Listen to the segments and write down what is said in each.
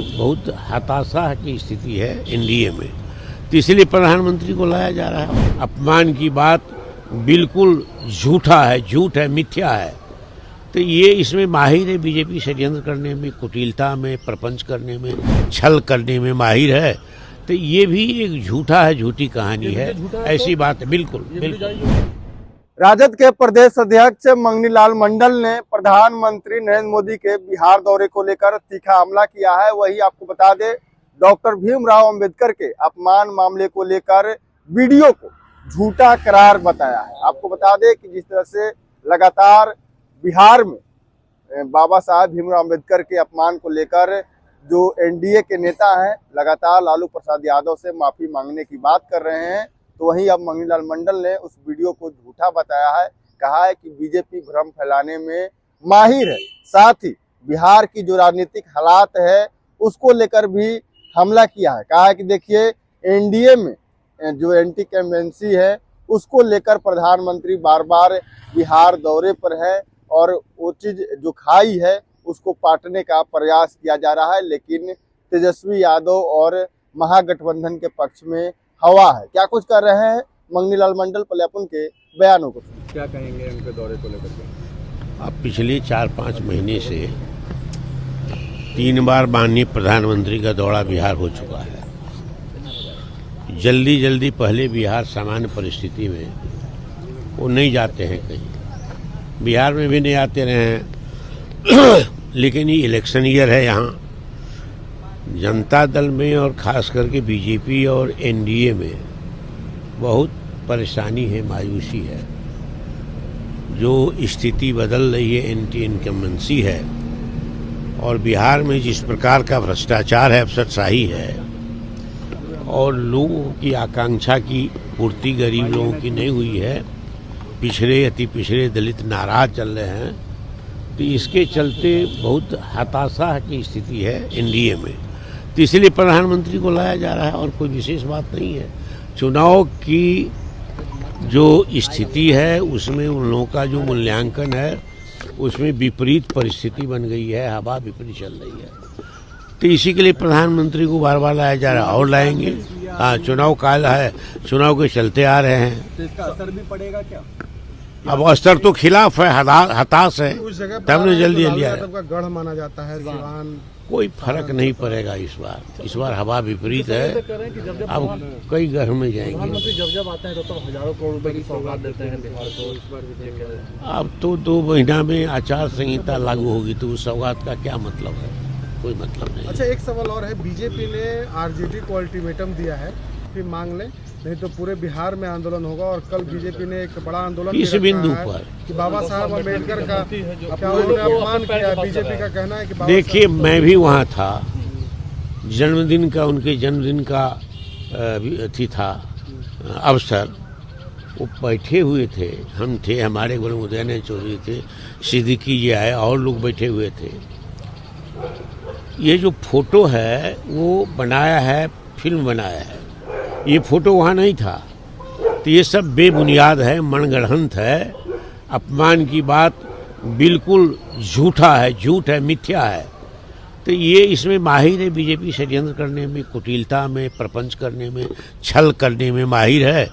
बहुत हताशा की स्थिति है एनडीए में, तो इसलिए प्रधानमंत्री को लाया जा रहा है। अपमान की बात बिल्कुल झूठा है, झूठ है, मिथ्या है। तो ये इसमें माहिर है बीजेपी, षड्यंत्र करने में, कुटिलता में, प्रपंच करने में, छल करने में माहिर है। तो ये भी एक झूठा है, झूठी कहानी है, ऐसी बात है। बिल्कुल बिल्कुल। राजद के प्रदेश अध्यक्ष मंगनी लाल मंडल ने प्रधानमंत्री नरेंद्र मोदी के बिहार दौरे को लेकर तीखा हमला किया है। वही आपको बता दें, डॉक्टर भीमराव अंबेडकर के अपमान मामले को लेकर वीडियो को झूठा करार बताया है। आपको बता दें कि जिस तरह से लगातार बिहार में बाबा साहब भीमराव अंबेडकर के अपमान को लेकर जो एनडीए के नेता हैं लगातार लालू प्रसाद यादव से माफी मांगने की बात कर रहे हैं, तो वहीं अब मंगनी लाल मंडल ने उस वीडियो को झूठा बताया है। कहा है कि बीजेपी भ्रम फैलाने में माहिर है, साथ ही बिहार की जो राजनीतिक हालात है उसको लेकर भी हमला किया है। कहा है कि देखिए, एनडीए में जो एंटी कैम्पेंसी है उसको लेकर प्रधानमंत्री बार बार बिहार दौरे पर है और वो चीज जो खाई है उसको पाटने का प्रयास किया जा रहा है। लेकिन तेजस्वी यादव और महागठबंधन के पक्ष में हवा है। क्या कुछ कर रहे हैं मंगनी लाल मंडल, पहले अपन के बयानों को क्या कहेंगे उनके दौरे को लेकर के? अब पिछले 4-5 महीने से 3 बार माननीय प्रधानमंत्री का दौरा बिहार हो चुका है। जल्दी जल्दी पहले बिहार सामान्य परिस्थिति में वो नहीं जाते हैं, कहीं बिहार में भी नहीं आते रहे हैं। लेकिन ये इलेक्शन ईयर है, यहाँ जनता दल में और खास करके बीजेपी और एनडीए में बहुत परेशानी है, मायूसी है। जो स्थिति बदल रही है, एंटी इनकम्बेंसी है, और बिहार में जिस प्रकार का भ्रष्टाचार है, अफसरशाही है, और लोगों की आकांक्षा की पूर्ति गरीब लोगों की नहीं हुई है, पिछड़े अति पिछड़े दलित नाराज चल रहे हैं, तो इसके चलते बहुत हताशा की स्थिति है एनडीए में, तो इसलिए प्रधानमंत्री को लाया जा रहा है। और कोई विशेष बात नहीं है। चुनाव की जो स्थिति है उसमें उन लोगों का जो मूल्यांकन है उसमें विपरीत परिस्थिति बन गई है, हवा विपरीत चल रही है, तो इसी के लिए प्रधानमंत्री को बार बार लाया जा रहा है और लाएंगे। हाँ, चुनाव काल है, चुनाव के चलते आ रहे हैं, तो इसका असर भी पड़ेगा क्या? अब अस्तर तो खिलाफ है, हताश है, तब ने जल्दी जल्दी आया। गढ़ माना जाता है सिवान। कोई फर्क नहीं पड़ेगा इस बार हवा विपरीत है। अब कई घर में जाएंगे। प्रधानमंत्री जब आते हैं तो हजारों करोड़ रुपए की सौगात देते हैं बिहार को। अब तो 2 महीना में आचार संहिता लागू होगी, तो उस सौगात का क्या मतलब है? कोई मतलब नहीं। अच्छा, एक सवाल और है, बीजेपी ने आरजेडी को अल्टीमेटम दिया है फिर मांग ले, नहीं तो पूरे बिहार में आंदोलन होगा। और कल बीजेपी ने एक बड़ा आंदोलन इस बिंदु पर कि बाबा साहब अम्बेडकर का क्या उन्होंने अपमान किया। बीजेपी का कहना है कि देखिए, मैं भी वहाँ था, जन्मदिन का, उनके जन्मदिन का अथी था अवसर, वो बैठे हुए थे, हम थे, हमारे गुरु उदयन चौधरी थे, सिद्दीकी जी आए, और लोग बैठे हुए थे। ये जो फोटो है वो बनाया है, फिल्म बनाया है, ये फोटो वहाँ नहीं था, तो ये सब बेबुनियाद है, मनगढ़ंत है, अपमान की बात बिल्कुल झूठा है, झूठ है, मिथ्या है। तो ये इसमें माहिर है बीजेपी, षड्यंत्र करने में, कुटिलता में, प्रपंच करने में, छल करने में माहिर है।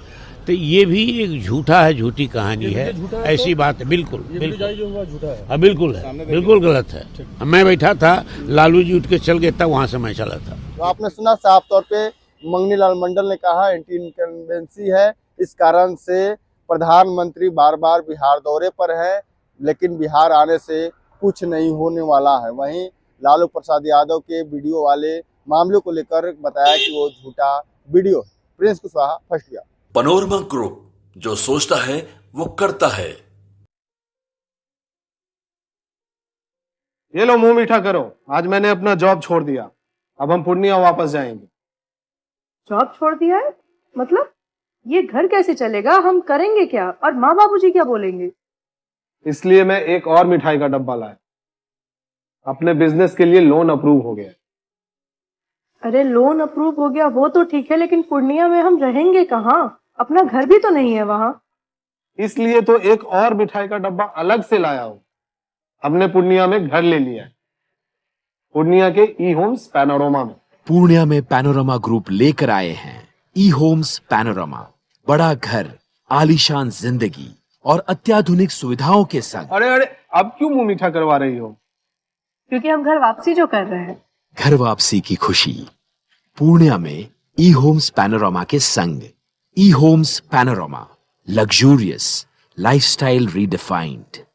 तो ये भी एक झूठा है, झूठी कहानी है, ऐसी बात है। बिल्कुल बिल्कुल, हाँ बिल्कुल है, बिल्कुल गलत है। मैं बैठा था, लालू जी उठ के चल गए, तब वहाँ से मैं चला था। तो आपने सुना साफ तौर पे मंगनी लाल मंडल ने कहा एंटी इनकम्बेंसी है, इस कारण से प्रधानमंत्री बार बार बिहार दौरे पर है, लेकिन बिहार आने से कुछ नहीं होने वाला है। वहीं लालू प्रसाद यादव के वीडियो वाले मामले को लेकर बताया कि वो झूठा वीडियो है। Prince Kushwaha, first year. Panorama group, जो सोचता है वो करता है। ये लो, मुंह मीठा करो, आज मैंने अपना जॉब छोड़ दिया, अब हम पूर्णिया वापस जाएंगे। जॉब छोड़ दिया है? मतलब ये घर कैसे चलेगा? हम करेंगे क्या? और माँ बाबूजी क्या बोलेंगे? इसलिए मैं एक और मिठाई का डब्बा लाया, अपने बिजनेस के लिए लोन अप्रूव हो गया। अरे लोन अप्रूव हो गया वो तो ठीक है, लेकिन पूर्णिया में हम रहेंगे कहाँ? अपना घर भी तो नहीं है वहाँ। इसलिए तो एक और मिठाई का डब्बा अलग से लाया हूं। हमने पूर्णिया में घर ले लिया है। पूर्णिया के ई होम्स पैनोरमा में। पूर्णिया में पैनोरमा ग्रुप लेकर आए हैं ई होम्स पैनोरमा, बड़ा घर, आलीशान जिंदगी और अत्याधुनिक सुविधाओं के संग। अरे अरे, अब क्यों मुंह मीठा करवा रही हो? क्योंकि हम घर वापसी जो कर रहे हैं। घर वापसी की खुशी पूर्णिया में ई होम्स पैनोरमा के संग। E Homes Panorama, luxurious lifestyle redefined.